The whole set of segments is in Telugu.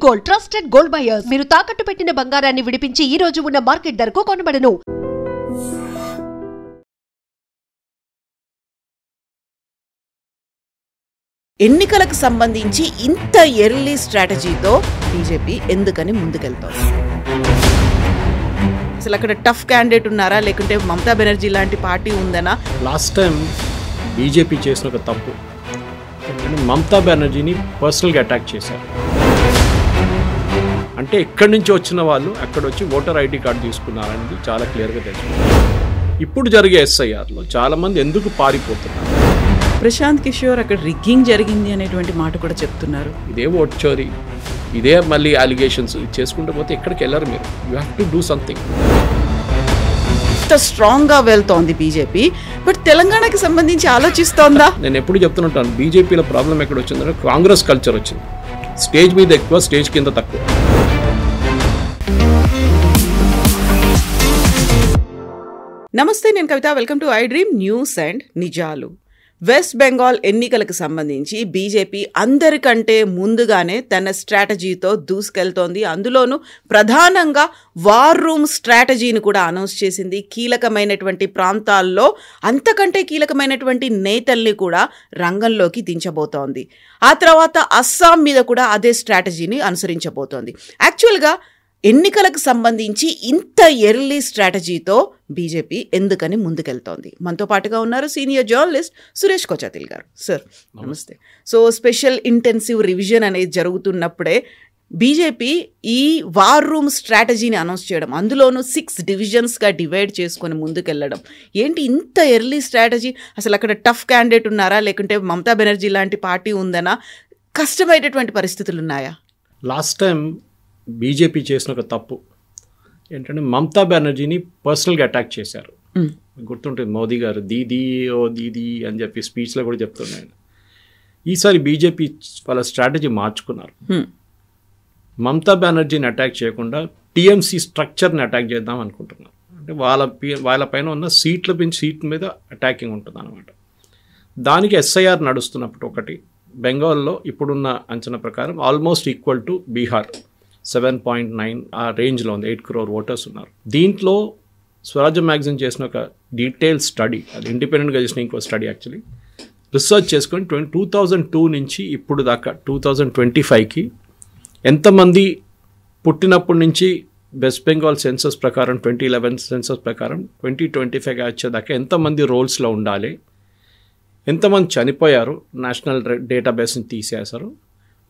Gold trusted gold buyers. మీరు తాకట్టు పెట్టిన బంగారాన్ని విడిపించి ఈ రోజు ఉన్న మార్కెట్ ధరకు కొనబడను. ఎన్నికలకు సంబంధించి ఇంత ఎర్లీ స్ట్రాటజీతో బీజేపీ ఎందుకని ముందుకెళ్తోంది? అసలు అక్కడ టఫ్ క్యాండిడేట్ ఉన్నారా, లేకుంటే మమతా బెనర్జీ లాంటి పార్టీ ఉందనా? లాస్ట్ టైం బీజేపీ చేసిన ఒక తప్పు మమతా బెనర్జీని పర్సనల్గా అటాక్ చేశారు. అంటే ఎక్కడి నుంచి వచ్చిన వాళ్ళు అక్కడ వచ్చి ఓటర్ ఐడి కార్డు తీసుకున్నారనేది చాలా క్లియర్గా తెలుసు. ఇప్పుడు జరిగే ఎస్ఐఆర్లో చాలామంది ఎందుకు పారిపోతున్నారు? ప్రశాంత్ కిషోర్ అక్కడ రిగ్గింగ్ జరిగింది అనేటువంటి మాట కూడా చెప్తున్నారు. ఇదే ఓట్ చోరీ, ఇదే మళ్ళీ అలిగేషన్స్ చేసుకుంటూ పోతే ఎక్కడికి వెళ్ళరు మీరు. You have to do something. ఇంత స్ట్రాంగ్గా వెళ్తోంది బీజేపీ, బట్ తెలంగాణకి సంబంధించి ఆలోచిస్తోందా? నేను ఎప్పుడు చెప్తుంటాను, బీజేపీలో ప్రాబ్లం ఎక్కడ వచ్చిందంటే కాంగ్రెస్ కల్చర్ వచ్చింది. స్టేజ్ మీద ఎక్కువ, స్టేజ్ కింద తక్కువ. నమస్తే, నేను Kavitha. Welcome to I Dream News and నిజాలు. వెస్ట్ బెంగాల్ ఎన్నికలకు సంబంధించి బీజేపీ అందరికంటే ముందుగానే తన స్ట్రాటజీతో దూసుకెళ్తోంది. అందులోనూ ప్రధానంగా వార్ రూమ్ స్ట్రాటజీని కూడా అనౌన్స్ చేసింది. కీలకమైనటువంటి ప్రాంతాల్లో అంతకంటే కీలకమైనటువంటి నేతల్ని కూడా రంగంలోకి దించబోతోంది. ఆ తర్వాత అస్సాం మీద కూడా అదే స్ట్రాటజీని అనుసరించబోతోంది. యాక్చువల్గా ఎన్నికలకు సంబంధించి ఇంత ఎర్లీ స్ట్రాటజీతో బీజేపీ ఎందుకని ముందుకెళ్తోంది? మనతో పాటుగా ఉన్నారు సీనియర్ జర్నలిస్ట్ సురేష్ కొచాతిల్ గారు. సార్ నమస్తే. సో స్పెషల్ ఇంటెన్సివ్ రివిజన్ అనేది జరుగుతున్నప్పుడే బీజేపీ ఈ వార్ రూమ్ స్ట్రాటజీని అనౌన్స్ చేయడం, అందులోనూ 6 డివిజన్స్గా డివైడ్ చేసుకొని ముందుకెళ్ళడం, ఏంటి ఇంత ఎర్లీ స్ట్రాటజీ? అసలు అక్కడ టఫ్ క్యాండిడేట్ ఉన్నారా, లేకుంటే మమతా బెనర్జీ లాంటి పార్టీ ఉందనా? కష్టమైనటువంటి పరిస్థితులు ఉన్నాయా? లాస్ట్ టైం బీజేపీ చేసిన ఒక తప్పు ఏంటంటే మమతా బెనర్జీని పర్సనల్గా అటాక్ చేశారు. గుర్తుంటుంది, మోదీ గారు దీదీ ఓ దీదీ అని చెప్పి స్పీచ్లో కూడా చెప్తున్నాను. ఈసారి బీజేపీ వాళ్ళ స్ట్రాటజీ మార్చుకున్నారు. మమతా బెనర్జీని అటాక్ చేయకుండా టీఎంసీ స్ట్రక్చర్ని అటాక్ చేద్దాం అనుకుంటున్నారు. అంటే వాళ్ళ పైన ఉన్న సీట్ల మీద అటాకింగ్ ఉంటుంది అన్నమాట. దానికి ఎస్ఐఆర్ నడుస్తున్నప్పుడు ఒకటి బెంగాల్లో ఇప్పుడున్న అంచనా ప్రకారం ఆల్మోస్ట్ ఈక్వల్ టు బీహార్, 7.9 ఆ రేంజ్లో ఉంది. 8 crore ఓటర్స్ ఉన్నారు. దీంట్లో స్వరాజ్య మ్యాగజైన్ చేసిన ఒక డీటెయిల్ స్టడీ, అది ఇండిపెండెంట్గా చేసిన ఇంకో స్టడీ యాక్చువల్లీ రీసెర్చ్ చేసుకొని 2002 నుంచి ఇప్పుడు దాకా 2025కి ఎంతమంది పుట్టినప్పటి నుంచి వెస్ట్ బెంగాల్ సెన్సస్ ప్రకారం 2011 సెన్సస్ ప్రకారం 2025 వచ్చేదాకా ఎంతమంది రోల్స్లో ఉండాలి, ఎంతమంది చనిపోయారు, నేషనల్ డేటాబేస్ని తీసేశారు,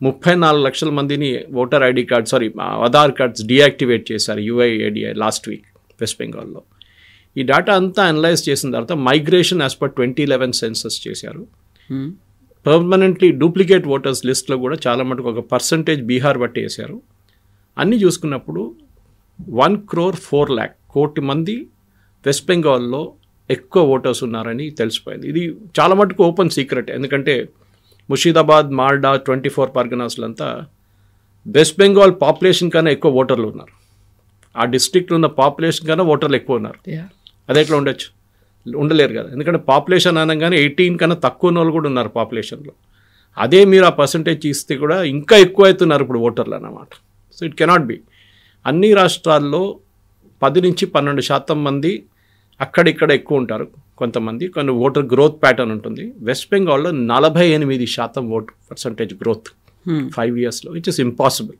34 లక్షల మందిని voter ID card Aadhaar cards deactivate చేశారు యూఐఏడిఐ లాస్ట్ వీక్ వెస్ట్ బెంగాల్లో. ఈ డేటా అంతా అనలైజ్ చేసిన తర్వాత మైగ్రేషన్ యాజ్ పర్ 2011 సెన్సస్ చేశారు. పర్మనెంట్లీ డూప్లికేట్ ఓటర్స్ లిస్ట్లో కూడా చాలా మటుకు ఒక పర్సంటేజ్ బీహార్ బట్టి వేశారు. అన్నీ చూసుకున్నప్పుడు 1.4 కోటి మంది వెస్ట్ బెంగాల్లో ఎక్కువ ఓటర్స్ ఉన్నారని తెలిసిపోయింది. ఇది చాలా మటుకు ఓపెన్ సీక్రెట్, ఎందుకంటే ముషీదాబాద్, మాల్డా, 24 పర్గనాస్లంతా వెస్ట్ బెంగాల్ పాపులేషన్ కన్నా ఎక్కువ ఓటర్లు ఉన్నారు. ఆ డిస్ట్రిక్ట్లో ఉన్న పాపులేషన్ కన్నా ఓటర్లు ఎక్కువ ఉన్నారు. అదే ఎట్లా ఉండొచ్చు? ఉండలేరు కదా, ఎందుకంటే పాపులేషన్ అనగానే 18 కన్నా తక్కువ ఉన్న వాళ్ళు కూడా ఉన్నారు పాపులేషన్లో. అదే మీరు ఆ పర్సంటేజ్ ఇస్తే కూడా ఇంకా ఎక్కువ అవుతున్నారు ఇప్పుడు ఓటర్లు అన్నమాట. So it cannot be. అన్ని రాష్ట్రాల్లో 10 నుంచి 12% మంది అక్కడిక్కడ ఎక్కువ ఉంటారు, కొంతమంది కొన్ని ఓటర్ గ్రోత్ ప్యాటర్న్ ఉంటుంది. వెస్ట్ బెంగాల్లో 48% ఓట్ పర్సంటేజ్ గ్రోత్ 5 yearsలో, విచ్ ఇస్ ఇంపాసిబుల్.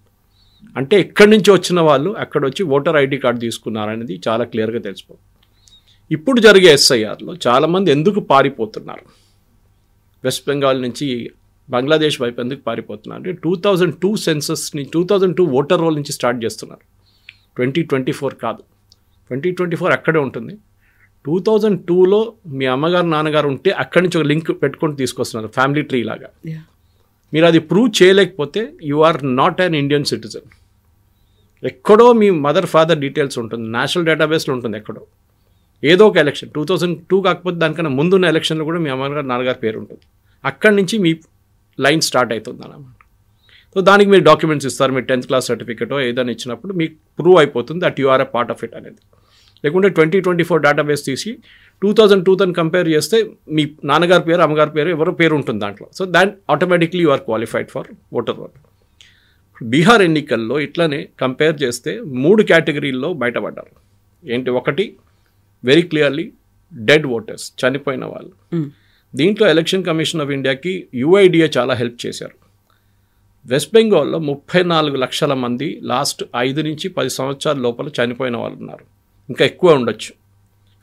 అంటే ఎక్కడి నుంచి వచ్చిన వాళ్ళు అక్కడ వచ్చి ఓటర్ ఐడి కార్డు తీసుకున్నారనేది చాలా క్లియర్గా తెలిసిపోతుంది. ఇప్పుడు జరిగే ఎస్ఐఆర్లో చాలామంది ఎందుకు పారిపోతున్నారు, వెస్ట్ బెంగాల్ నుంచి బంగ్లాదేశ్ వైపు ఎందుకు పారిపోతున్నారు అంటే 2002 సెన్సస్ని 2002 ఓటర్ రోల్ నుంచి స్టార్ట్ చేస్తున్నారు. 2024 కాదు, 2024 అక్కడే ఉంటుంది. 2002లో మీ అమ్మగారు నాన్నగారు ఉంటే అక్కడి నుంచి ఒక లింక్ పెట్టుకొని తీసుకొస్తున్నారు, ఫ్యామిలీ ట్రీ లాగా. మీరు అది ప్రూవ్ చేయలేకపోతే you are not an Indian citizen. ఎక్కడో మీ మదర్ ఫాదర్ డీటెయిల్స్ ఉంటుంది, నేషనల్ డేటాబేస్లో ఉంటుంది ఎక్కడో. ఏదో ఒక ఎలక్షన్ 2002 కాకపోతే దానికన్నా ముందున్న ఎలక్షన్లో కూడా మీ అమ్మగారు నాన్నగారు పేరు ఉంటుంది. అక్కడి నుంచి మీ లైన్ స్టార్ట్ అవుతుంది అన్నమాట. సో దానికి మీరు డాక్యుమెంట్స్ ఇస్తారు, మీ 10th క్లాస్ సర్టిఫికేటో ఏదైనా ఇచ్చినప్పుడు మీకు ప్రూవ్ అయిపోతుంది that you are a part of it అనేది. లేకుంటే 2024 డేటాబేస్ తీసి 2002తో కంపేర్ చేస్తే మీ నాన్నగారి పేరు అమ్మగారి పేరు ఎవరో పేరు ఉంటుంది దాంట్లో. So that automatically you are qualified for voter vote. Bihar ఎన్నికల్లో ఇట్లనే కంపేర్ చేస్తే 3 కేటగిరీల్లో బయటపడ్డారు. ఏంటి? ఒకటి వెరీ క్లియర్లీ డెడ్ ఓటర్స్, చనిపోయిన వాళ్ళు. దీంట్లో ఎలక్షన్ కమిషన్ ఆఫ్ ఇండియాకి యుఐడిఏ చాలా హెల్ప్ చేశారు. వెస్ట్ బెంగాల్లో 34 లక్షల మంది లాస్ట్ 5 నుంచి 10 సంవత్సరాల లోపల చనిపోయిన వాళ్ళు ఉన్నారు. ఇంకా ఎక్కువ ఉండొచ్చు,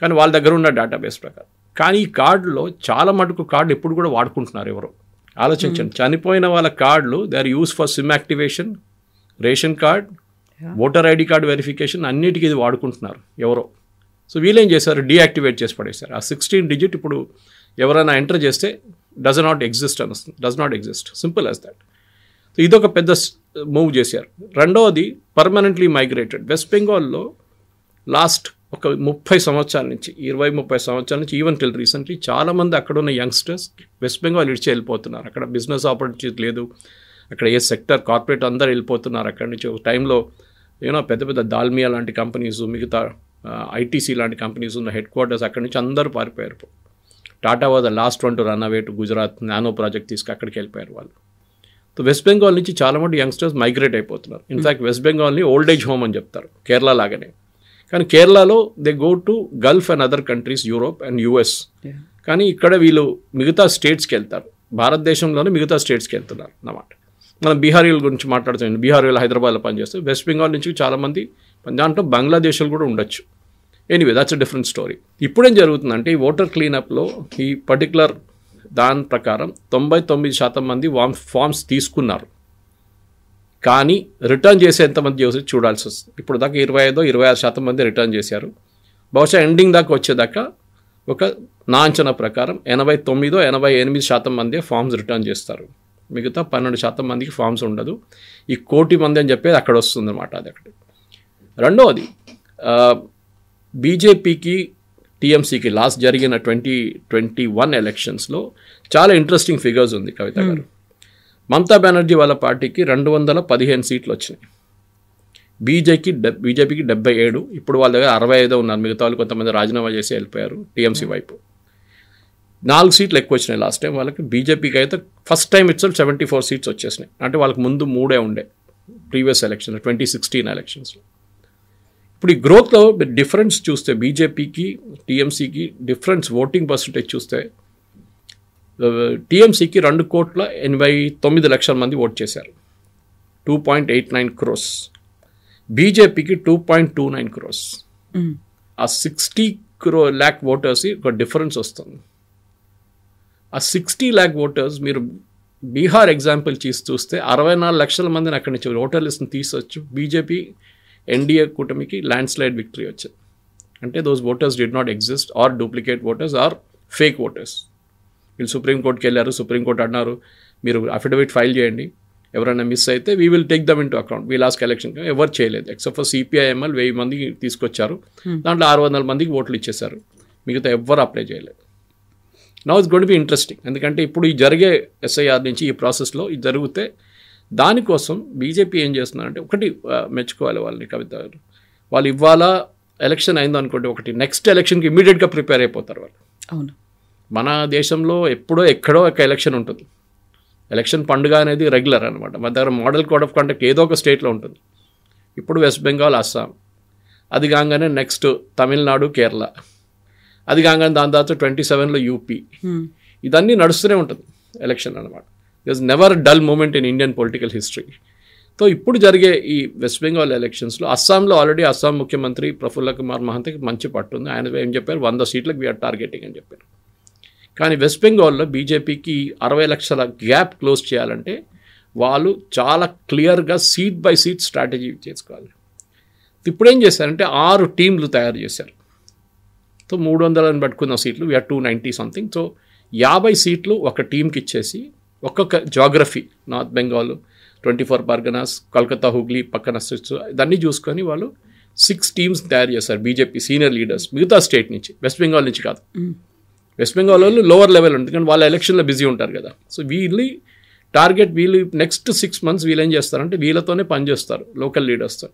కానీ వాళ్ళ దగ్గర ఉన్న డేటాబేస్ ప్రకారం. కానీ ఈ కార్డులో చాలా మటుకు కార్డు ఇప్పుడు కూడా వాడుకుంటున్నారు ఎవరో. ఆలోచించండి, చనిపోయిన వాళ్ళ కార్డులు they are use for SIM activation, ration card, voter ID card verification, అన్నిటికీ ఇది వాడుకుంటున్నారు ఎవరో. సో వీళ్ళేం చేశారు? డీయాక్టివేట్ చేసి పడేశారు. ఆ 16 డిజిట్ ఇప్పుడు ఎవరైనా ఎంటర్ చేస్తే does not exist, simple as that. So ఇదొక పెద్ద మూవ్ చేశారు. రెండవది పర్మనెంట్లీ మైగ్రేటెడ్. వెస్ట్ బెంగాల్లో లాస్ట్ ఒక 30 సంవత్సరాల నుంచి 20-30 సంవత్సరాల నుంచి ఈవెన్ టిల్ రీసెంట్లీ చాలామంది అక్కడ ఉన్న యంగ్స్టర్స్ వెస్ట్ బెంగాల్ ఇడిచి వెళ్ళిపోతున్నారు. అక్కడ బిజినెస్ ఆపర్చునిటీ లేదు, అక్కడ ఏ సెక్టర్ కార్పొరేట్ అందరు వెళ్ళిపోతున్నారు అక్కడి నుంచి. ఒక టైంలో పెద్ద పెద్ద దాల్మియా లాంటి కంపెనీస్, మిగతా ఐటీసీ లాంటి కంపెనీస్ ఉన్న హెడ్ క్వార్టర్స్ అక్కడి నుంచి అందరూ పారిపోయారు. Tata was the last one to run away to Gujarat, Nano project తీసుకు అక్కడికి వెళ్ళిపోయారు వాళ్ళు. సో వెస్ట్ బెంగాల్ నుంచి చాలామంది యంగ్స్టర్స్ మైగ్రేట్ అయిపోతున్నారు. ఇన్ఫ్యాక్ట్ వెస్ట్ బెంగాల్ని ఓల్డ్ ఏజ్ హోమ్ అని చెప్తారు, కేరళ లాగానే. కానీ కేరళలో they go to Gulf and other countries, Europe and US. కానీ ఇక్కడ వీళ్ళు మిగతా స్టేట్స్కి వెళ్తారు, భారతదేశంలోనే మిగతా స్టేట్స్కి వెళ్తున్నారు అన్నమాట. మనం బీహారీల గురించి మాట్లాడుతున్నాం, బీహారీలు హైదరాబాద్లో పనిచేస్తారు. వెస్ట్ బెంగాల్ నుంచి చాలామంది, దాంట్లో బంగ్లాదేశ్లు కూడా ఉండొచ్చు. Anyway that's a different story. ఇప్పుడేం జరుగుతుందంటే ఈ ఓటర్ క్లీనప్లో ఈ పర్టికులర్ దాని ప్రకారం 99% మంది ఫామ్స్ తీసుకున్నారు, కానీ రిటర్న్ చేసే ఎంతమంది చేసి చూడాల్సి వస్తుంది. ఇప్పుడు దాకా 25-26% మంది రిటర్న్ చేశారు. బహుశా ఎండింగ్ దాకా వచ్చేదాకా ఒక నా అంచనా ప్రకారం 89-88% మంది ఫామ్స్ రిటర్న్ చేస్తారు. మిగతా 12% మందికి ఫామ్స్ ఉండదు. ఈ 1 కోటి మంది అని చెప్పేది అక్కడ వస్తుంది అన్నమాట. అది అక్కడ. రెండవది బీజేపీకి టీఎంసీకి లాస్ట్ జరిగిన 2021 ఎలక్షన్స్లో చాలా ఇంట్రెస్టింగ్ ఫిగర్స్ ఉంది కవిత గారు. మమతా బెనర్జీ వాళ్ళ పార్టీకి 215 సీట్లు వచ్చినాయి, బీజేపీకి 77. ఇప్పుడు వాళ్ళ దగ్గర 65 ఉన్నారు, మిగతా వాళ్ళు కొంతమంది రాజీనామా చేసి వెళ్ళిపోయారు టీఎంసీ వైపు. 4 సీట్లు ఎక్కువ వచ్చినాయి లాస్ట్ టైం వాళ్ళకి. బీజేపీకి అయితే ఫస్ట్ టైం ఇట్సెల్ఫ్ 74 సీట్స్ వచ్చేసినాయి. అంటే వాళ్ళకి ముందు 3 ఉండే ప్రీవియస్ ఎలక్షన్ 2016 ఎలక్షన్స్లో. ఇప్పుడు ఈ గ్రోత్లో డిఫరెన్స్ చూస్తే బీజేపీకి టీఎంసీకి డిఫరెన్స్ ఓటింగ్ పర్సంటేజ్ చూస్తే టీఎంసీకి 2,89,00,000 మంది ఓట్ చేశారు, 2.89 crores. బీజేపీకి 2.29 crores. ఆ 60 lakh ఓటర్స్ ఒక డిఫరెన్స్ వస్తుంది. ఆ 60 lakh ఓటర్స్ మీరు బీహార్ ఎగ్జాంపుల్ చూస్తే 64 లక్షల మందిని అక్కడి నుంచి ఓటర్ లిస్ట్ని తీసొచ్చు. బీజేపీ ఎన్డీఏ కూటమికి ల్యాండ్ స్లైడ్ విక్టరీ వచ్చింది. అంటే those voters did not exist, or duplicate voters, or fake voters. వీళ్ళు సుప్రీంకోర్టుకి వెళ్ళారు, సుప్రీంకోర్టు అన్నారు మీరు అఫిడవిట్ ఫైల్ చేయండి, ఎవరైనా మిస్ అయితే we will take them into account. We last election ఎవరు చేయలేదు ఎక్సెప్ట్ ఫర్ సిపిఐఎంఎల్ 1000 మందికి తీసుకొచ్చారు, దాంట్లో 600 మందికి ఓట్లు ఇచ్చేశారు, మిగతా ఎవ్వరు అప్లై చేయలేదు. Now it's going to be interesting, ఎందుకంటే ఇప్పుడు ఈ జరిగే ఎస్ఐఆర్ నుంచి ఈ ప్రాసెస్లో ఇది జరిగితే దానికోసం బీజేపీ ఏం చేస్తున్నారంటే ఒకటి మెచ్చుకోవాలి వాళ్ళని కవిత గారు. వాళ్ళు ఇవాళ ఎలక్షన్ అయింది అనుకోండి, ఒకటి నెక్స్ట్ ఎలక్షన్కి ఇమీడియట్గా ప్రిపేర్ అయిపోతారు వాళ్ళు. అవును, మన దేశంలో ఎక్కడో ఒక ఎలక్షన్ ఉంటుంది. ఎలక్షన్ పండుగ అనేది రెగ్యులర్ అనమాట. మన దగ్గర మోడల్ కోడ్ ఆఫ్ కండక్ట్ ఏదో ఒక స్టేట్లో ఉంటుంది. ఇప్పుడు వెస్ట్ బెంగాల్, అస్సాం, అది కాగానే నెక్స్ట్ తమిళనాడు, కేరళ, అది కాగానే దాని తర్వాత 27లో యూపీ. ఇదన్నీ నడుస్తూనే ఉంటుంది ఎలక్షన్ అనమాట. There is never dull moment in Indian political history. So ఇప్పుడు జరిగే ఈ వెస్ట్ బెంగాల్ ఎలక్షన్స్లో అస్సాంలో ఆల్రెడీ అస్సాం ముఖ్యమంత్రి ప్రఫుల్ల కుమార్ మహంతకి మంచి పట్టుంది. ఆయన ఏం చెప్పారు, 100 సీట్లకు వీఆర్ టార్గెటింగ్ అని చెప్పారు. కానీ వెస్ట్ బెంగాల్లో బీజేపీకి 60 లక్షల గ్యాప్ క్లోజ్ చేయాలంటే వాళ్ళు చాలా క్లియర్గా సీట్ బై సీట్ స్ట్రాటజీ చేసుకోవాలి. ఇప్పుడేం చేశారంటే 6 టీంలు తయారు చేశారు. సో 300 పట్టుకున్న సీట్లు, వీఆర్ 290 సంథింగ్. సో 50 సీట్లు ఒక టీంకి ఇచ్చేసి ఒక్కొక్క జాగ్రఫీ, నార్త్ బెంగాల్, 24 పర్గనాస్, కలకత్తా, హుగ్లీ పక్కన ఇదన్నీ చూసుకొని వాళ్ళు 6 టీమ్స్ తయారు చేశారు బీజేపీ సీనియర్ లీడర్స్ మిగతా స్టేట్ నుంచి, వెస్ట్ బెంగాల్ నుంచి కాదు. వెస్ట్ బెంగాల్ వాళ్ళు లోవర్ లెవెల్ ఉంటుంది కానీ వాళ్ళ ఎలక్షన్లో బిజీ ఉంటారు కదా. సో వీళ్ళు నెక్స్ట్ 6 months వీళ్ళు ఏం చేస్తారంటే వీళ్ళతోనే పనిచేస్తారు, లోకల్ లీడర్స్తో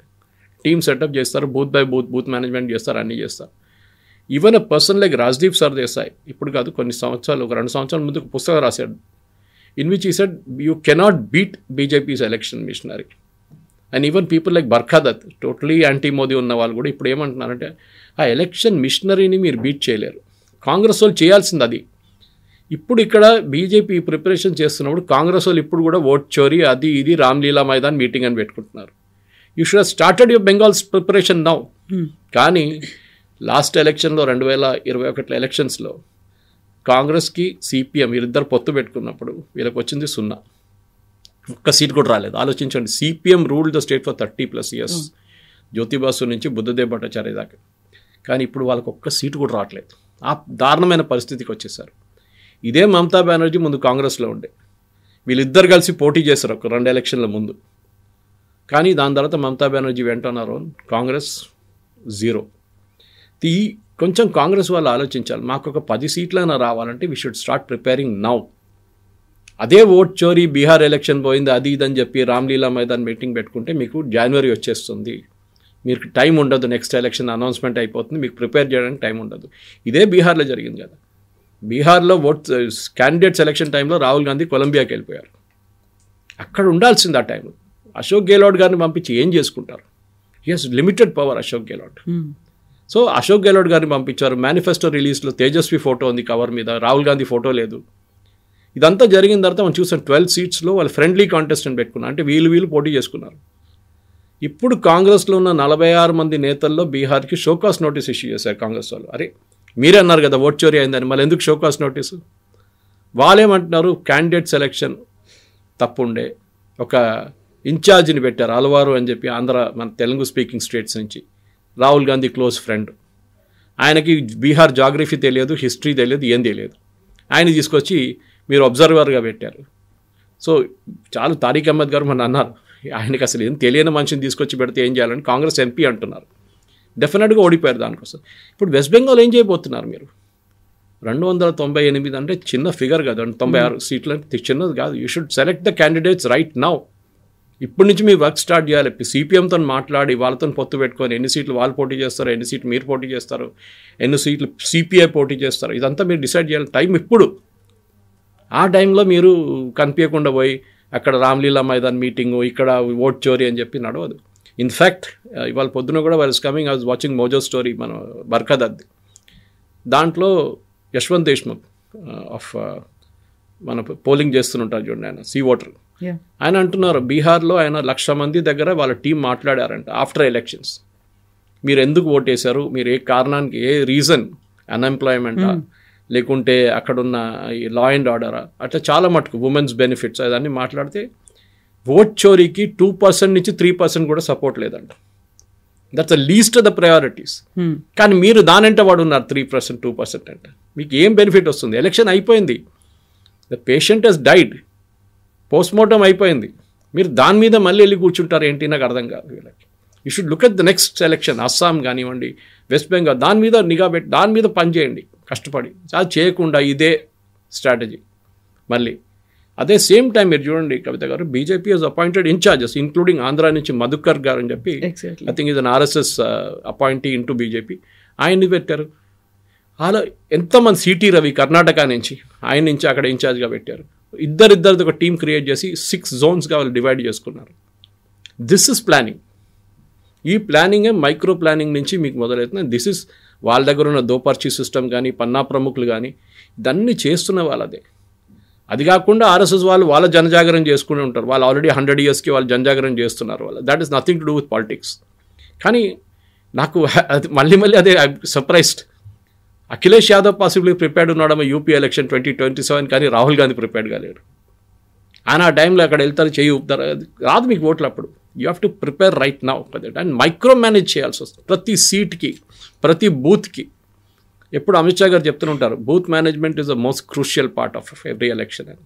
టీమ్ సెటప్ చేస్తారు, బూత్ బై బూత్ మేనేజ్మెంట్ చేస్తారు, అన్నీ చేస్తారు. Even a person like Rajdeep Sardesai ఇప్పుడు కాదు, కొన్ని సంవత్సరాలు, ఒక 2 సంవత్సరాల ముందు పుస్తకం రాశాడు, in which he said you cannot beat BJP's election machinery. And even people like Barkha Dutt totally anti Modi ఉన్న వాళ్ళు కూడా ఇప్పుడు ఏమంటున్నారంటే ఆ ఎలక్షన్ మిషనరీని మీరు బీట్ చేయలేరు. కాంగ్రెస్ వాళ్ళు చేయాల్సింది అది. ఇప్పుడు ఇక్కడ బీజేపీ ప్రిపరేషన్ చేస్తున్నప్పుడు కాంగ్రెస్ వాళ్ళు ఇప్పుడు కూడా ఓట్ చోరీ అది ఇది రామ్లీలా మైదాన్ మీటింగ్ అని పెట్టుకుంటున్నారు. You should have started your Bengals preparation now. కానీ లాస్ట్ ఎలక్షన్లో 2021 ఎలక్షన్స్లో కాంగ్రెస్కి సిపిఎం వీరిద్దరు పొత్తు పెట్టుకున్నప్పుడు వీళ్ళకి వచ్చింది 0. ఒక్క సీట్ కూడా రాలేదు. ఆలోచించండి, CPM ruled the state for 30+ years, Jyoti Basu నుంచి బుద్ధదేవ్ భట్టాచార్య దాకా. కానీ ఇప్పుడు వాళ్ళకి ఒక్క సీటు కూడా రావట్లేదు. ఆ దారుణమైన పరిస్థితికి వచ్చేసారు. ఇదే మమతా బెనర్జీ ముందు కాంగ్రెస్లో ఉండే, వీళ్ళిద్దరు కలిసి పోటీ చేశారు ఒక 2 ఎలక్షన్ల ముందు. కానీ దాని తర్వాత మమతా బెనర్జీ వెంటన్నారు, కాంగ్రెస్ 0. కొంచెం కాంగ్రెస్ వాళ్ళు ఆలోచించాలి, మాకు ఒక 10 సీట్లైనా రావాలంటే we should start preparing now. అదే ఓట్ చోరీ బీహార్ ఎలక్షన్ పోయింది అది ఇదని చెప్పి రామ్లీలా మైదాన్ మీటింగ్ పెట్టుకుంటే మీకు జనవరి వచ్చేస్తుంది, మీకు టైం ఉండదు, నెక్స్ట్ ఎలక్షన్ అనౌన్స్మెంట్ అయిపోతుంది, మీకు ప్రిపేర్ చేయడానికి టైం ఉండదు. ఇదే బీహార్లో జరిగింది కదా. బీహార్లో క్యాండిడేట్ సెలక్షన్ టైంలో రాహుల్ గాంధీ కొలంబియాకి వెళ్ళిపోయారు. అక్కడ ఉండాల్సింది ఆ టైంలో. అశోక్ గెహ్లోట్ గారిని పంపించి ఏం చేసుకుంటారు? He has limited power Ashok Gehlot. So Ashok Gehlot గారిని పంపించారు. మేనిఫెస్టో రిలీజ్లో తేజస్వి ఫోటో ఉంది కవర్ మీద, రాహుల్ గాంధీ ఫోటో లేదు. ఇదంతా జరిగిన తర్వాత మనం చూసాం 12 సీట్స్లో వాళ్ళు ఫ్రెండ్లీ కాంటెస్టెంట్ పెట్టుకున్నారు, అంటే వీళ్ళు పోటీ చేసుకున్నారు. ఇప్పుడు కాంగ్రెస్లో ఉన్న 46 మంది నేతల్లో బీహార్కి షోకాస్ నోటీస్ ఇష్యూ చేశారు కాంగ్రెస్ వాళ్ళు. అరే మీరే అన్నారు కదా ఓట్ చోరీ అయిందని, మళ్ళీ ఎందుకు షోకాస్ నోటీసు? వాళ్ళేమంటున్నారు, క్యాండిడేట్ సెలెక్షన్ తప్పుండే, ఒక ఇన్ఛార్జిని పెట్టారు అలవారు అని చెప్పి, మన తెలుగు స్పీకింగ్ స్టేట్స్ నుంచి, రాహుల్ గాంధీ క్లోజ్ ఫ్రెండ్. ఆయనకి బీహార్ జాగ్రఫీ తెలియదు, హిస్టరీ తెలియదు, ఏం తెలియదు. ఆయన తీసుకొచ్చి మీరు అబ్జర్వర్గా పెట్టారు. సో చాలా తారిక్ అహ్మద్ గారు మన అన్నారు, ఆయనకి అసలు ఏం తెలియని మనిషిని తీసుకొచ్చి పెడితే ఏం చేయాలని కాంగ్రెస్ ఎంపీ అంటున్నారు. డెఫినెట్గా ఓడిపోయారు దానికోసం. ఇప్పుడు వెస్ట్ బెంగాల్ ఏం చేయబోతున్నారు మీరు? 298 అంటే చిన్న ఫిగర్ కదా, 96 సీట్లు అంటే చిన్నది కాదు. You should select the candidates right now. ఇప్పటి నుంచి మీ వర్క్ స్టార్ట్ చేయాలి. సిపిఎంతో మాట్లాడి వాళ్ళతో పొత్తు పెట్టుకొని ఎన్ని సీట్లు వాళ్ళు పోటీ చేస్తారు, ఎన్ని సీట్లు మీరు పోటీ చేస్తారు, ఎన్ని సీట్లు సిపిఐ పోటీ చేస్తారు, ఇదంతా మీరు డిసైడ్ చేయాలి. టైం ఇప్పుడు. ఆ టైంలో మీరు కనిపించకుండా పోయి అక్కడ రామ్లీలా మైదాన్ మీటింగు, ఇక్కడ ఓట్ చోరీ అని చెప్పి నడవదు. ఇన్ఫ్యాక్ట్ ఇవాళ పొద్దున కూడా was coming, I was watching Mojo story, మన బర్ఖాదత్. దాంట్లో యశ్వంత్ దేశ్ముఖ్ ఆఫ్ మన పోలింగ్ చేస్తుంటారు చూడండి, ఆయన సీ ఓటర్, ఆయన అంటున్నారు బీహార్లో ఆయన 1,00,000 మంది దగ్గర వాళ్ళ టీం మాట్లాడారంట ఆఫ్టర్ ఎలక్షన్స్. మీరు ఎందుకు ఓటేశారు, మీరు ఏ కారణానికి, ఏ రీజన్, అన్ఎంప్లాయ్మెంటా లేకుంటే అక్కడున్న ఈ లా అండ్ ఆర్డరా, అట్లా చాలా మటుకు ఉమెన్స్ బెనిఫిట్స్ అదన్నీ మాట్లాడితే ఓట్ చోరీకి 2% నుంచి 3% కూడా సపోర్ట్ లేదంట. That's the least of the priorities. కానీ మీరు దానంటే వాడు ఉన్నారు 3%, 2% అంటే మీకు ఏం బెనిఫిట్ వస్తుంది? ఎలక్షన్ అయిపోయింది, the patient has died, postmortem అయిపోయింది, మీరు దాని మీద మళ్ళీ వెళ్ళి కూర్చుంటారు ఏంటి? నాకు అర్థం కాదు వీళ్ళకి. You should look at the next election, Assam కానివ్వండి, వెస్ట్ బెంగాల్, దాని మీద నిఘా పెట్టి దాని మీద పనిచేయండి కష్టపడి. అది చేయకుండా ఇదే స్ట్రాటజీ మళ్ళీ. అదే సేమ్ టైం మీరు చూడండి కవిత గారు, BJP has appointed in-charges including Andhra నుంచి మధుకర్ గారు అని చెప్పి, ఐ థింక్ ఇది ఆర్ఎస్ఎస్ అపాయింటీ ఇంటూ బీజేపీ, ఆయన్ని పెట్టారు. అలా ఎంతమంది, సిటీ రవి కర్ణాటక నుంచి, ఆయన నుంచి అక్కడ ఇన్ఛార్జ్గా పెట్టారు. ఇద్దరిది ఒక టీం క్రియేట్ చేసి 6 జోన్స్గా వాళ్ళు డివైడ్ చేసుకున్నారు. This is planning. ఈ ప్లానింగే మైక్రో ప్లానింగ్ నుంచి మీకు మొదలవుతుంది. దిస్ ఇస్ వాళ్ళ దగ్గర ఉన్న దోపర్చి సిస్టమ్ కానీ, పన్నా ప్రముఖులు కానీ, ఇదన్నీ చేస్తున్న వాళ్ళదే. అది కాకుండా ఆర్ఎస్ఎస్ వాళ్ళు వాళ్ళ జనజాగరణ చేసుకుని ఉంటారు. వాళ్ళు ఆల్రెడీ 100 yearsకి వాళ్ళు జనజాగరణ చేస్తున్నారు. వాళ్ళు that is nothing to do with politics. కానీ నాకు మళ్ళీ అదే surprised. Akhilesh Yadav possibly prepared ఉన్నాడేమో యూపీ ఎలక్షన్ 2027, కానీ రాహుల్ గాంధీ ప్రిపేర్డ్ కాలేడు. ఆయన ఆ టైంలో అక్కడ వెళ్తారు, చేయి ఊపుతారు, రాదు మీకు ఓట్లు అప్పుడు. You have to prepare right now for that. And micro manage చేయాల్సి వస్తుంది ప్రతి సీట్కి, ప్రతి బూత్కి. ఎప్పుడు అమిత్ షా గారు చెప్తుంటారు, booth management is the most crucial part of every election అని.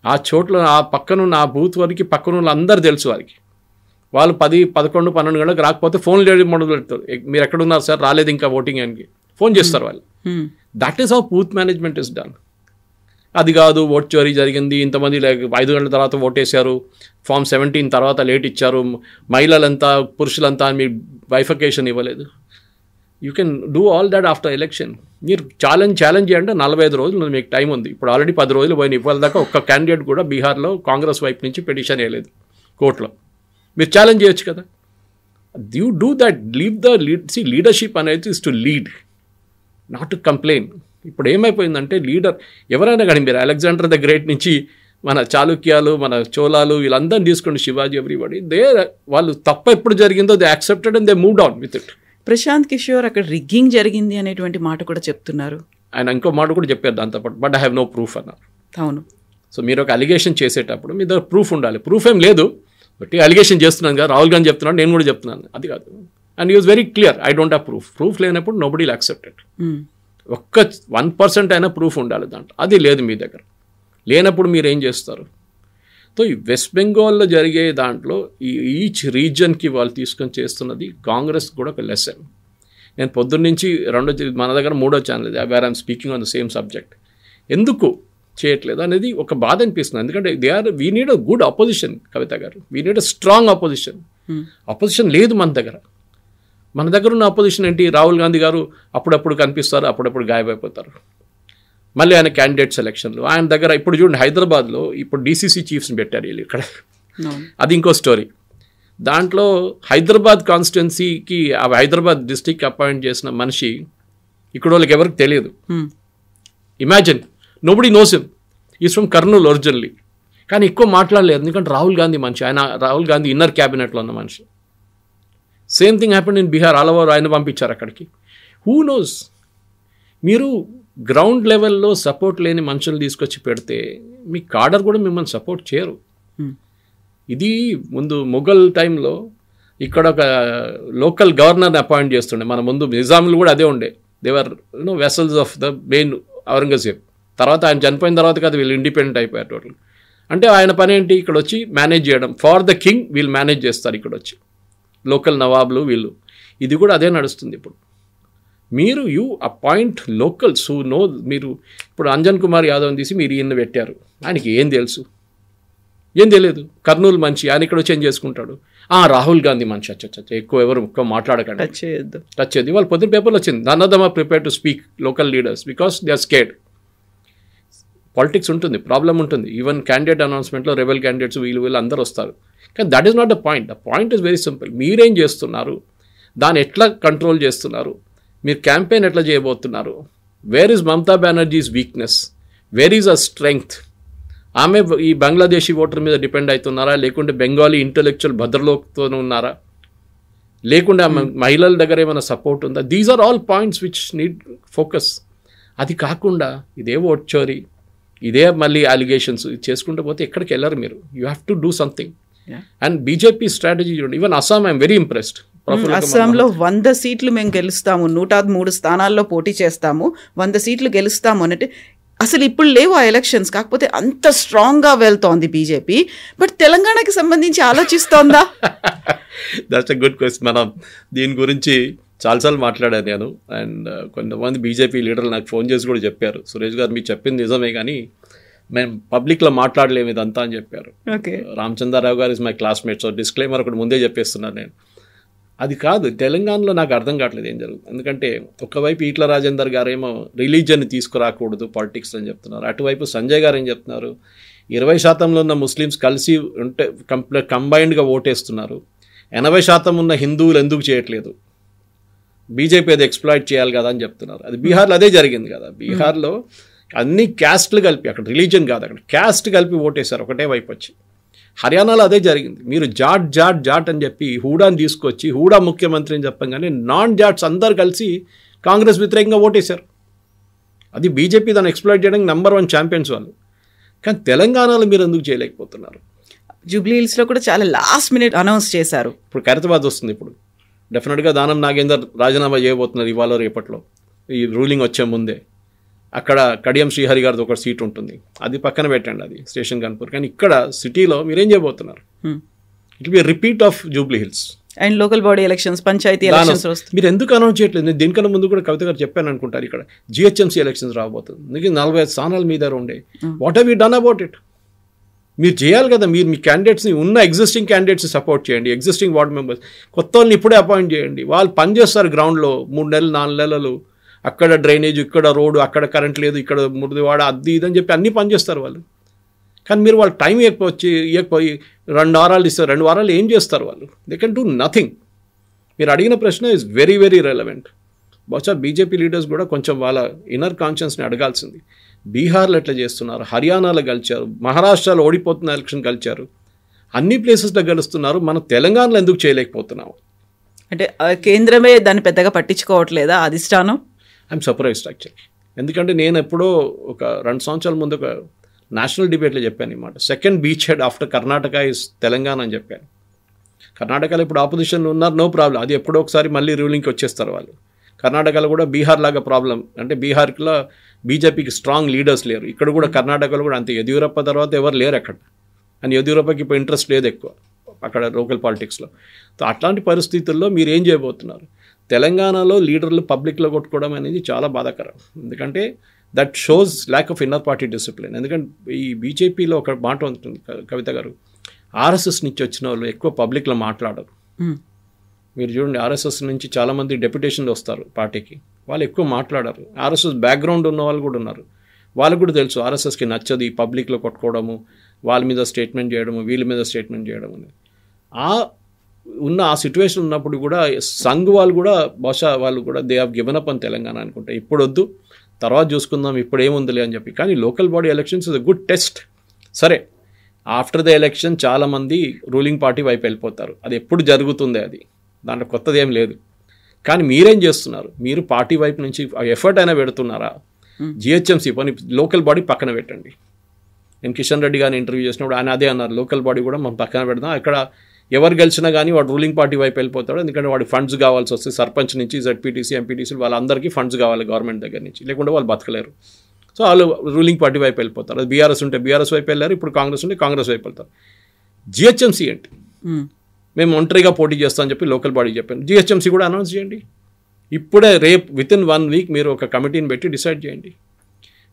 ఆ చోట్ల ఆ పక్కనున్న ఆ బూత్ వరకు పక్కనున్న అందరూ తెలుసు వారికి. వాళ్ళు 10, 11, 12 గంటలకు రాకపోతే ఫోన్లు చేయడం మొదలు పెడతారు. మీరు ఎక్కడున్నారు సార్, రాలేదు ఇంకా ఓటింగ్ అని ఫోన్ చేస్తారు వాళ్ళు. That is how booth management is done. అది కాదు, ఓట్ చోరీ జరిగింది, ఇంతమంది 5 గంటల తర్వాత ఓటేశారు, ఫామ్ 17 తర్వాత లేట్ ఇచ్చారు, మహిళలంతా పురుషులంతా అని మీరు బైఫికేషన్ ఇవ్వలేదు. You can do all that after election. మీరు ఛాలెంజ్ చేయంటే 45 రోజులు మీకు టైం ఉంది. ఇప్పుడు ఆల్రెడీ 10 రోజులు పోయిన. ఇవాళ దాకా ఒక్క క్యాండిడేట్ కూడా బీహార్లో కాంగ్రెస్ వైపు నుంచి పిటిషన్ వేయలేదు కోర్టులో. మీరు ఛాలెంజ్ చేయొచ్చు కదా. యూ డూ దట్, లీడర్షిప్ అనేది is to lead, not to complain. ఇప్పుడు ఏమైపోయిందంటే లీడర్ ఎవరైనా కానీ మీరు అలెగ్జాండర్ ద గ్రేట్ నుంచి మన చాళుక్యాలు, మన చోళాలు, వీళ్ళందరినీ తీసుకోండి, శివాజీ, ఎవ్రీబడి, వాళ్ళు తప్ప ఎప్పుడు జరిగిందో they accepted and they moved on with it. Prashant Kishor అక్కడ రిగ్గింగ్ జరిగింది అనేటువంటి మాట కూడా చెప్తున్నారు. ఆయన ఇంకో మాట కూడా చెప్పారు దాంతోపాటు, but I have no proof అన్నారు. అవును. సో మీరు ఒక అలిగేషన్ చేసేటప్పుడు మీ దగ్గర ప్రూఫ్ ఉండాలి. ప్రూఫ్ ఏం లేదు, బట్ అలిగేషన్ చేస్తున్నాను కదా, రాహుల్ గాంధీ చెప్తున్నాడు, నేను కూడా చెప్తున్నాను, అది కాదు. And he was very clear, I don't have proof. Proof లేనప్పుడు నోబడీ విల్ యాక్సెప్ట్ ఇట్. ఒక్క 1% అయినా ప్రూఫ్ ఉండాలి దాంట్లో, అది లేదు మీ దగ్గర. లేనప్పుడు మీరు ఏం చేస్తారు? సో ఈ వెస్ట్ బెంగాల్లో జరిగే దాంట్లో ఈచ్ రీజన్కి వాళ్ళు తీసుకొని చేస్తున్నది కాంగ్రెస్ కూడా ఒక లెసన్. నేను పొద్దున్నుంచి మన దగ్గర 3వ ఛానల్ ఇది, where I'm speaking on the same subject. ఎందుకు చేయట్లేదు అనేది ఒక బాధ అనిపిస్తుంది. ఎందుకంటే we need a good opposition Kavitha గారు, we need a strong opposition. Opposition లేదు మన దగ్గర. మన దగ్గర ఉన్న అపోజిషన్ ఏంటి? రాహుల్ గాంధీ గారు అప్పుడప్పుడు కనిపిస్తారు, అప్పుడప్పుడు గాయమైపోతారు. మళ్ళీ ఆయన క్యాండిడేట్ సెలక్షన్లు ఆయన దగ్గర. ఇప్పుడు చూడండి, హైదరాబాద్లో ఇప్పుడు డీసీసీ చీఫ్స్ని పెట్టారు వీళ్ళు ఇక్కడ, అది ఇంకో స్టోరీ. దాంట్లో హైదరాబాద్ కాన్స్టిట్యున్సీకి హైదరాబాద్ డిస్ట్రిక్ట్ అపాయింట్ చేసిన మనిషి ఇక్కడ వాళ్ళకి ఎవరికి తెలియదు. Imagine, nobody knows him, is from Kurnool originally. కానీ ఎక్కువ మాట్లాడలేదు, ఎందుకంటే రాహుల్ గాంధీ మనిషి, ఆయన రాహుల్ గాంధీ ఇన్నర్ క్యాబినెట్లో ఉన్న మనిషి. Same thing happened in Bihar, all over ఆయన పంపించారు అక్కడికి. Who knows? మీరు గ్రౌండ్ లెవెల్లో సపోర్ట్ లేని మనుషులు తీసుకొచ్చి పెడితే మీ కాడర్ కూడా మిమ్మల్ని సపోర్ట్ చేయరు. ఇది ముందు మొఘల్ టైంలో ఇక్కడ ఒక లోకల్ గవర్నర్ని అపాయింట్ చేస్తుండే. మన ముందు నిజాములు కూడా అదే ఉండే, they were vassals of the main Aurangzeb. తర్వాత ఆయన చనిపోయిన తర్వాత కదా వీళ్ళు ఇండిపెండెంట్ అయిపోయారు టోటల్. అంటే ఆయన పని ఏంటి? ఇక్కడ వచ్చి మేనేజ్ చేయడం, ఫార్ ద కింగ్ వీళ్ళు మేనేజ్ చేస్తారు ఇక్కడ వచ్చి, లోకల్ నవాబులు వీళ్ళు. ఇది కూడా అదే నడుస్తుంది ఇప్పుడు. మీరు అపాయింట్ లోకల్స్ హూ నో. మీరు ఇప్పుడు అంజన్ కుమార్ యాదవ్ని తీసి మీరు ఈయన పెట్టారు, ఆయనకి ఏం తెలుసు? ఏం తెలియదు. కర్నూలు మంచి, ఆయన ఇక్కడ వచ్చి ఏం చేసుకుంటాడు? రాహుల్ గాంధీ మంచి, ఎక్కువ ఎవరు మాట్లాడకండి, టచ్ చేయదు. వాళ్ళు పొద్దున్న పేపర్లో వచ్చింది, none of them are prepare to speak local leaders because they are scared. Politics ఉంటుంది, ప్రాబ్లం ఉంటుంది. ఈవెన్ క్యాండిడేట్ అనౌన్స్మెంట్లో రెబెల్ క్యాండిడేట్స్ వీళ్ళు అందరూ వస్తారు. కానీ that is not the point. The point is very simple. మీరేం చేస్తున్నారు, దాన్ని ఎట్లా కంట్రోల్ చేస్తున్నారు, మీరు క్యాంపెయిన్ ఎట్లా చేయబోతున్నారు, where is Mamata Banerjee's weakness, where is a strength. ఆమె ఈ బంగ్లాదేశీ ఓటర్ మీద డిపెండ్ అవుతున్నారా, లేకుంటే బెంగాలీ ఇంటెలెక్చువల్ భద్రలోతో ఉన్నారా, లేకుంటే మహిళల దగ్గర ఏమైనా సపోర్ట్ ఉందా? These are all points which need focus. అది కాకుండా ఇదే ఓట్ చోరీ, ఇదే మళ్ళీ అలిగేషన్స్ చేసుకుంటూ పోతే ఎక్కడికి వెళ్ళరు మీరు. You have to do something. And BJP strategy చూడండి. Even Assam I'm very impressed. అస్సాంలో 100 సీట్లు మేము గెలుస్తాము, 103 స్థానాల్లో పోటీ చేస్తాము, 100 సీట్లు గెలుస్తాము అంటే అసలు ఇప్పుడు లేవు ఆ ఎలక్షన్స్. కాకపోతే అంత స్ట్రాంగ్గా వెళ్తోంది బీజేపీ. బట్ తెలంగాణకి సంబంధించి ఆలోచిస్తోందా? That's a good question. మనం దీని గురించి చాలాసార్లు మాట్లాడాను నేను. అండ్ కొంతమంది బీజేపీ లీడర్లు నాకు ఫోన్ చేసి కూడా చెప్పారు, సురేష్ గారు మీరు చెప్పింది నిజమే కానీ మేము పబ్లిక్లో మాట్లాడలేము ఇదంతా అని చెప్పారు. రామచంద్రరావు గారు is my classmate. So disclaimer ఒకటి ముందే చెప్పేస్తున్నాను నేను. అది కాదు, తెలంగాణలో నాకు అర్థం కావట్లేదు ఏం జరుగుతుంది. ఎందుకంటే ఒకవైపు ఈట్ల రాజేందర్ గారేమో రిలీజియన్ని తీసుకురాకూడదు పాలిటిక్స్ అని చెప్తున్నారు, అటువైపు సంజయ్ గారు ఏం చెప్తున్నారు, 20% ఉన్న ముస్లిమ్స్ కలిసి ఉంటే కంబైన్డ్గా ఓటేస్తున్నారు, 80% ఉన్న హిందువులు ఎందుకు చేయట్లేదు, బీజేపీ అది ఎక్స్ప్లాయిట్ చేయాలి కదా అని చెప్తున్నారు. అది బీహార్లో అదే జరిగింది కదా. బీహార్లో అన్ని క్యాస్ట్లు కలిపి, అక్కడ రిలీజియన్ కాదు, అక్కడ క్యాస్ట్ కలిపి ఓటేశారు ఒకటే వైపు వచ్చి. హర్యానాలో అదే జరిగింది. మీరు జాట్ జాట్ జాట్ అని చెప్పి హూడాని తీసుకొచ్చి హూడా ముఖ్యమంత్రి అని చెప్పగానే నాన్ జాట్స్ అందరు కలిసి కాంగ్రెస్ వ్యతిరేకంగా ఓటేశారు. అది బీజేపీ దాన్ని ఎక్స్ప్లాయిట్ చేయడానికి #1 ఛాంపియన్స్ వాళ్ళు. కానీ తెలంగాణలో మీరు ఎందుకు చేయలేకపోతున్నారు? జూబ్లీ హిల్స్లో కూడా చాలా లాస్ట్ మినిట్ అనౌన్స్ చేశారు. ఇప్పుడు ఖైరతాబాద్ వస్తుంది. ఇప్పుడు డెఫినెట్గా దానం నాగేందర్ రాజీనామా చేయబోతున్నారు ఇవాళ రేపట్లో, ఈ రూలింగ్ వచ్చే ముందే. అక్కడ కడియం శ్రీహరి గారిది ఒక సీట్ ఉంటుంది, అది పక్కన పెట్టండి, అది స్టేషన్ కాన్పూర్. కానీ ఇక్కడ సిటీలో మీరేం చేయబోతున్నారు? It will be repeat of Jubilee Hills. And local body elections, panchayat elections మీరు ఎందుకు అనౌన్స్ చేయట్లేదు? నేను దీనికన్నా ముందు కూడా కవిత గారు చెప్పాను అనుకుంటారు, ఇక్కడ జిహెచ్ఎంసీ ఎలక్షన్స్ రాబోతుంది, మీకు 45 స్థానాలు మీ దగ్గర ఉండే. What have you done about it? మీరు చేయాలి కదా. మీరు మీ క్యాండిడేట్స్ని, ఉన్న ఎగ్జిస్టింగ్ క్యాండిడేట్స్ని సపోర్ట్ చేయండి, ఎగ్జిస్టింగ్ వార్డ్ మెంబర్స్, కొత్త వాళ్ళని ఇప్పుడే అపాయింట్ చేయండి. వాళ్ళు పనిచేస్తారు గ్రౌండ్లో 3 నెలలు 4 నెలలు. అక్కడ డ్రైనేజ్, ఇక్కడ రోడ్డు, అక్కడ కరెంట్ లేదు, ఇక్కడ మురిదివాడ, అది ఇదని చెప్పి అన్నీ పనిచేస్తారు వాళ్ళు. కానీ మీరు వాళ్ళు టైం ఇవ్వకపోయి 2 వారాలు ఇస్తారు. 2 వారాలు ఏం చేస్తారు వాళ్ళు? They can do nothing. మీరు అడిగిన ప్రశ్న ఈజ్ వెరీ వెరీ రెలవెంట్. బహుశా బీజేపీ లీడర్స్ కూడా కొంచెం వాళ్ళ ఇన్నర్ కాన్షియన్స్ని అడగాల్సింది. బీహార్లో ఎట్లా చేస్తున్నారు, హర్యానాలో గెలిచారు, మహారాష్ట్రలో ఓడిపోతున్న ఎలక్షన్ గెలిచారు, అన్ని ప్లేసెస్లో గెలుస్తున్నారు, మనం తెలంగాణలో ఎందుకు చేయలేకపోతున్నాము? అంటే కేంద్రమే దాన్ని పెద్దగా పట్టించుకోవట్లేదా అధిష్టానం? I'm surprised actually. ఎందుకంటే నేను ఎప్పుడో ఒక 2 సంవత్సరాల ముందు ఒక నేషనల్ డిబేట్లో చెప్పాను అన్నమాట. Second beach head after Karnataka is Telangana అని చెప్పాను. కర్ణాటకలో ఇప్పుడు ఆపోజిషన్లో ఉన్నారు, నో ప్రాబ్లం, అది ఎప్పుడో ఒకసారి మళ్ళీ రూలింగ్కి వచ్చేస్తారు వాళ్ళు. కర్ణాటకలో కూడా బీహార్ లాగా ప్రాబ్లం, అంటే బీహార్లో బీజేపీకి స్ట్రాంగ్ లీడర్స్ లేరు. ఇక్కడ కూడా కర్ణాటకలో కూడా అంతే. యడ్యూరప్ప తర్వాత ఎవరు లేరు అక్కడ, అని యడ్యూరప్పకి ఇప్పుడు ఇంట్రెస్ట్ లేదు ఎక్కువ అక్కడ లోకల్ పాలిటిక్స్లో. సో అట్లాంటి పరిస్థితుల్లో మీరు ఏం చేయబోతున్నారు? తెలంగాణలో లీడర్లు పబ్లిక్లో కొట్టుకోవడం అనేది చాలా బాధాకరం. ఎందుకంటే that shows lack of inner party discipline. ఎందుకంటే ఈ బీజేపీలో ఒక మాట ఉంటుంది కవిత గారు, ఆర్ఎస్ఎస్ నుంచి వచ్చిన వాళ్ళు ఎక్కువ పబ్లిక్లో మాట్లాడరు. మీరు చూడండి, ఆర్ఎస్ఎస్ నుంచి చాలామంది డెప్యుటేషన్లు వస్తారు పార్టీకి, వాళ్ళు ఎక్కువ మాట్లాడారు. ఆర్ఎస్ఎస్ బ్యాక్గ్రౌండ్ ఉన్న వాళ్ళు కూడా ఉన్నారు, వాళ్ళకు కూడా తెలుసు ఆర్ఎస్ఎస్కి నచ్చదు ఈ పబ్లిక్లో కొట్టుకోవడము, వాళ్ళ మీద స్టేట్మెంట్ చేయడము, వీళ్ళ మీద స్టేట్మెంట్ చేయడం అని. ఆ సిచ్యువేషన్ ఉన్నప్పుడు కూడా సంఘ్ వాళ్ళు కూడా బహుశా వాళ్ళు కూడా దే హ్యావ్ గివెన్ అప్ అని తెలంగాణ అనుకుంటా. ఇప్పుడు వద్దు, తర్వాత చూసుకుందాం, ఇప్పుడు ఏముందిలే అని చెప్పి. కానీ local body elections is a good test. సరే, ఆఫ్టర్ ద ఎలక్షన్ చాలామంది రూలింగ్ పార్టీ వైపు వెళ్ళిపోతారు, అది ఎప్పుడు జరుగుతుంది, అది దాంట్లో కొత్తది ఏం లేదు. కానీ మీరేం చేస్తున్నారు? మీరు పార్టీ వైపు నుంచి ఎఫర్ట్ అయినా పెడుతున్నారా? జిహెచ్ఎంసీ పని లోకల్ బాడీ పక్కన పెట్టండి. నేను కిషన్ రెడ్డి గారిని ఇంటర్వ్యూ చేసినప్పుడు ఆయన అదే అన్నారు, లోకల్ బాడీ కూడా మనం పక్కన పెడదాం, ఇక్కడ ఎవరు గెలిచినా కానీ వాడు రూలింగ్ పార్టీ వైపు వెళ్ళిపోతాడు. ఎందుకంటే వాడికి ఫండ్స్ కావాల్సి వస్తే సర్పంచ్ నుంచి జెడ్పీటీసీ ఎంపీటీసీ వాళ్ళందరికీ ఫండ్స్ కావాలి గవర్నమెంట్ దగ్గర నుంచి, లేకుంటే వాళ్ళు బతకలేరు. సో వాళ్ళు రూలింగ్ పార్టీ వైపు వెళ్ళిపోతారు. అది బీఆర్ఎస్ ఉంటే బీఆర్ఎస్ వైపు వెళ్ళారు, ఇప్పుడు కాంగ్రెస్ ఉంటే కాంగ్రెస్ వైపు వెళ్తారు. జిహెచ్ఎంసీ ఏంటి? మేము ఒంటరిగా పోటీ చేస్తామని చెప్పి లోకల్ బాడీ చెప్పాను. జిహెచ్ఎంసీ కూడా అనౌన్స్ చేయండి ఇప్పుడే, రేపు వితిన్ 1 వీక్ మీరు ఒక కమిటీని పెట్టి డిసైడ్ చేయండి.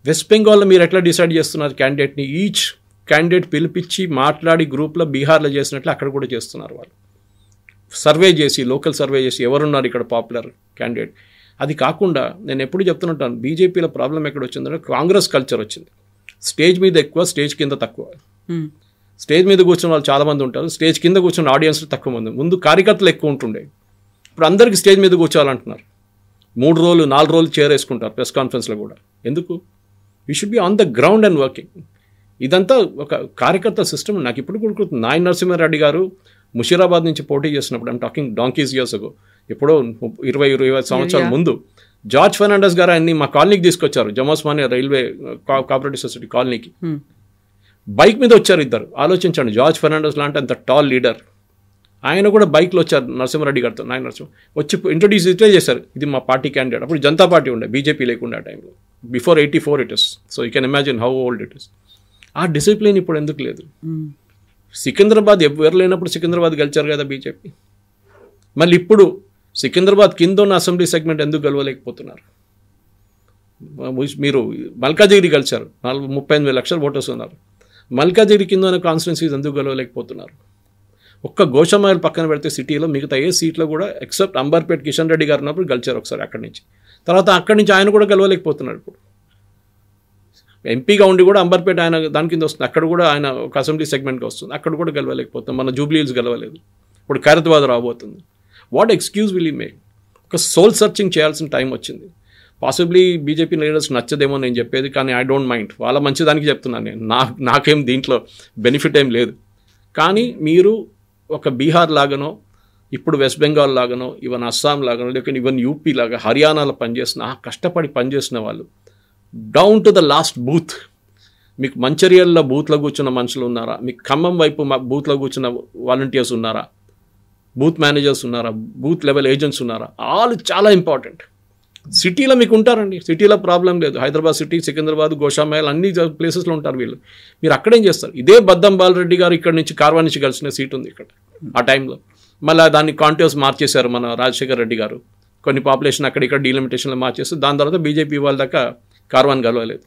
వెస్ట్ బెంగాల్లో మీరు ఎట్లా డిసైడ్ చేస్తున్నారు క్యాండిడేట్ని? ఈచ్ క్యాండిడేట్ పిలిపించి మాట్లాడి గ్రూప్లో బీహార్లో చేసినట్లు అక్కడ కూడా చేస్తున్నారు వాళ్ళు. సర్వే చేసి, లోకల్ సర్వే చేసి ఎవరున్నారు ఇక్కడ పాపులర్ క్యాండిడేట్. అది కాకుండా నేను ఎప్పుడు చెప్తుంటాను, బీజేపీలో ప్రాబ్లం ఎక్కడ వచ్చిందంటే కాంగ్రెస్ కల్చర్ వచ్చింది. స్టేజ్ మీద ఎక్కువ, స్టేజ్ కింద తక్కువ. స్టేజ్ మీద కూర్చున్న వాళ్ళు చాలామంది ఉంటారు, స్టేజ్ కింద కూర్చున్న ఆడియన్స్ తక్కువ మంది. ముందు కార్యకర్తలు ఎక్కువ ఉంటుండే, ఇప్పుడు అందరికీ స్టేజ్ మీద కూర్చోవాలంటున్నారు. 3 రోజులు 4 రోజులు చైర్ వేసుకుంటారు ప్రెస్ కాన్ఫరెన్స్లో కూడా. ఎందుకు? You should be on the ground and working. ఇదంతా ఒక కార్యకర్త సిస్టమ్. నాకు ఇప్పుడు కూడా నాయన నరసింహారెడ్డి గారు ముషీరాబాద్ నుంచి పోటీ చేసినప్పుడు, I'm talking donkeys years ago, ఎప్పుడో 20-25 సంవత్సరాల ముందు, జార్జ్ ఫెర్నాండెస్ గారు ఆయన్ని మా కాలనీకి తీసుకొచ్చారు, జమాస్మానియా రైల్వే కోఆపరేటివ్ సొసైటీ కాలనీకి. బైక్ మీద వచ్చారు ఇద్దరు. ఆలోచించండి, జార్జ్ ఫెర్నాండెస్ లాంటి అంత టాల్ లీడర్, ఆయన కూడా బైక్లో వచ్చారు నరసింహారెడ్డి గారితో. నాయన నరసింహ వచ్చి ఇంట్రొడ్యూస్ ఇట్లే చేశారు, ఇది మా పార్టీ క్యాండిడేట్. అప్పుడు జనతా పార్టీ ఉండే, బీజేపీ లేకుండా ఆ టైంలో, before 84 it is. So you can imagine how old it is. ఆ డిసిప్లిన్ ఇప్పుడు ఎందుకు లేదు? సికింద్రాబాద్ ఎవరు లేనప్పుడు సికింద్రాబాద్ గెలిచారు కదా బీజేపీ. మళ్ళీ ఇప్పుడు సికింద్రాబాద్ కింద ఉన్న అసెంబ్లీ సెగ్మెంట్ ఎందుకు గెలవలేకపోతున్నారు? మీరు మల్కాజిగిరి గెలిచారు, 38 లక్షల ఓటర్స్ ఉన్నారు. మల్కాజిగిరి కింద ఉన్న కాన్స్టిట్యున్సీస్ ఎందుకు గెలవలేకపోతున్నారు? ఒక్క గోషామాయిల్ పక్కన పెడితే సిటీలో మిగతా ఏ సీట్లో కూడా ఎక్సెప్ట్ అంబర్పేట్ కిషన్ రెడ్డి గారు ఉన్నప్పుడు గెలిచారు ఒకసారి అక్కడి నుంచి. తర్వాత అక్కడి నుంచి ఆయన కూడా గెలవలేకపోతున్నాడు. ఇప్పుడు ఎంపీగా ఉండి కూడా అంబర్పేట ఆయన దాని కింద వస్తుంది, అక్కడ కూడా ఆయన ఒక అసెంబ్లీ సెగ్మెంట్కి వస్తుంది, అక్కడ కూడా గెలవలేకపోతుంది. మన జూబ్లీ హిల్స్ గెలవలేదు, ఇప్పుడు ఖైరతాబాద్ రాబోతుంది. What excuse will you make? ఒక సోల్ సర్చింగ్ చేయాల్సిన టైం వచ్చింది. పాసిబ్లీ బీజేపీ లీడర్స్ నచ్చదేమో నేను చెప్పేది, కానీ ఐ డోంట్ మైండ్, వాళ్ళ మంచిదానికి చెప్తున్నాను నేను. నాకేం దీంట్లో బెనిఫిట్ ఏం లేదు. కానీ మీరు ఒక బీహార్ లాగానో, ఇప్పుడు వెస్ట్ బెంగాల్ లాగానో, ఈవెన్ అస్సాం లాగానో, లేకపోతే ఈవెన్ యూపీ లాగా, హర్యానాలో పనిచేసిన, కష్టపడి పనిచేసిన వాళ్ళు down to the last booth, మీకు మంచిర్యాలలో బూత్లో కూర్చున్న మనుషులు ఉన్నారా? మీకు ఖమ్మం వైపు బూత్లో కూర్చున్న వాలంటీర్స్ ఉన్నారా? బూత్ మేనేజర్స్ ఉన్నారా? బూత్ లెవెల్ ఏజెంట్స్ ఉన్నారా? ఆల్ చాలా ఇంపార్టెంట్. సిటీలో మీకు ఉంటారండి, సిటీలో ప్రాబ్లం లేదు. హైదరాబాద్ సిటీ, సికింద్రాబాద్, గోషామహల్ అన్ని ప్లేసెస్లో ఉంటారు వీళ్ళు. మీరు అక్కడేం చేస్తారు? ఇదే బద్దం బాలరెడ్డి గారు ఇక్కడ నుంచి కార్వా నుంచి కలిసిన సీట్ ఉంది ఇక్కడ ఆ టైంలో. మళ్ళీ దాన్ని కాంటోస్ మార్చేశారు మన రాజశేఖర్ రెడ్డి గారు, కొన్ని పాపులేషన్ అక్కడ ఇక్కడ డీలిమిటేషన్లో మార్చేసి, దాని తర్వాత బీజేపీ వాళ్ళ దాకా కార్వాన్ గెలవలేదు.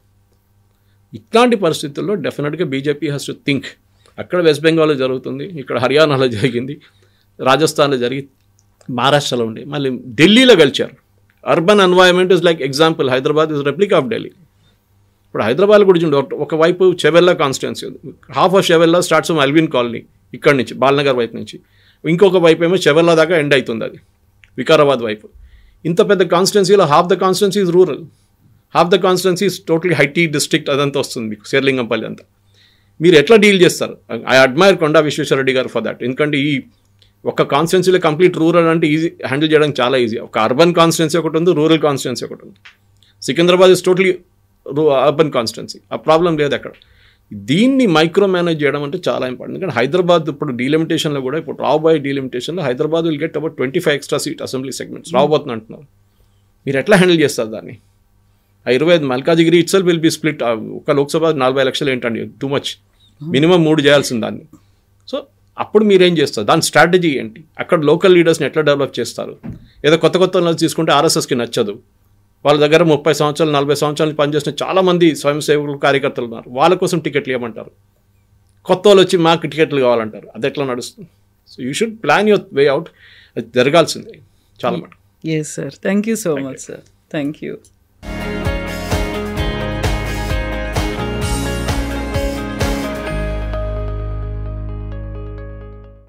ఇట్లాంటి పరిస్థితుల్లో డెఫినెట్గా బీజేపీ హ్యాస్ టు థింక్. అక్కడ వెస్ట్ బెంగాల్లో జరుగుతుంది, ఇక్కడ హర్యానాలో జరిగింది, రాజస్థాన్లో జరిగి, మహారాష్ట్రలో ఉండే, మళ్ళీ ఢిల్లీలో గెలిచారు. Urban environment is like example, Hyderabad is replica of Delhi. ఇప్పుడు హైదరాబాద్ కూడా చూడండి, ఒకవైపు చెవెల్లా కాన్స్టిట్యున్సీ ఉంది, half of Chevella starts from Alvin colony ఇక్కడి నుంచి బాల్నగర్ వైపు నుంచి, ఇంకొక వైపు ఏమో చెవెల్లా దాకా ఎండ్ అవుతుంది, అది వికారాబాద్ వైపు. ఇంత పెద్ద కాన్స్టిట్యున్సీలో half the constituency is rural, half the constituency is totally high tea district, అదంతా వస్తుంది మీకు శేర్లింగంపల్లి అంతా. మీరు ఎట్లా డీల్ చేస్తారు? ఐ అడ్మైర్ కొండా విశ్వేశ్వరరెడ్డి గారు ఫర్ దాట్. ఎందుకంటే ఈ ఒక కాన్స్టిట్యున్సీలో కంప్లీట్ రూరల్ అంటే ఈజీ, హ్యాండిల్ చేయడం చాలా ఈజీ. ఒక అర్బన్ కాన్స్టిట్యున్సీ ఒకటి ఉంది, రూరల్ కాన్స్టిట్యున్సీ ఒకటి ఉంది. Secunderabad is totally urban constituency, ఆ ప్రాబ్లం లేదు అక్కడ. దీన్ని మైక్రో మేనేజ్ చేయడం అంటే చాలా ఇంపార్టెంట్. ఎందుకంటే హైదరాబాద్ ఇప్పుడు డీలిమిటేషన్లో కూడా, ఇప్పుడు రాబోయే డీలిమిటేషన్లో Hyderabad will get about 25 extra seat assembly segments రాబోతుంది అంటున్నారు. మీరు ఎట్లా హ్యాండిల్ చేస్తారు దాన్ని? ఆ 25 Malkajgiri itself will be split. ఒక లోక్సభ 40 లక్షలు ఏంటండి, టూ మచ్. మినిమం 3 చేయాల్సింది దాన్ని. సో అప్పుడు మీరేం చేస్తారు? దాని స్ట్రాటజీ ఏంటి? అక్కడ లోకల్ లీడర్స్ని ఎట్లా డెవలప్ చేస్తారు? ఏదో కొత్త కొత్త తీసుకుంటే ఆర్ఎస్ఎస్కి నచ్చదు. వాళ్ళ దగ్గర 30 సంవత్సరాలు 40 సంవత్సరాలు పనిచేసిన చాలామంది స్వయం సేవకులు కార్యకర్తలు ఉన్నారు, వాళ్ళ కోసం టికెట్లు ఇవ్వమంటారు. కొత్త వాళ్ళు వచ్చి మాకు టికెట్లు కావాలంటారు. అది ఎట్లా నడుస్తుంది? So you should plan your way out. అది జరగాల్సిందే చాలా మటుకు. Yes sir, thank you so much sir, thank you.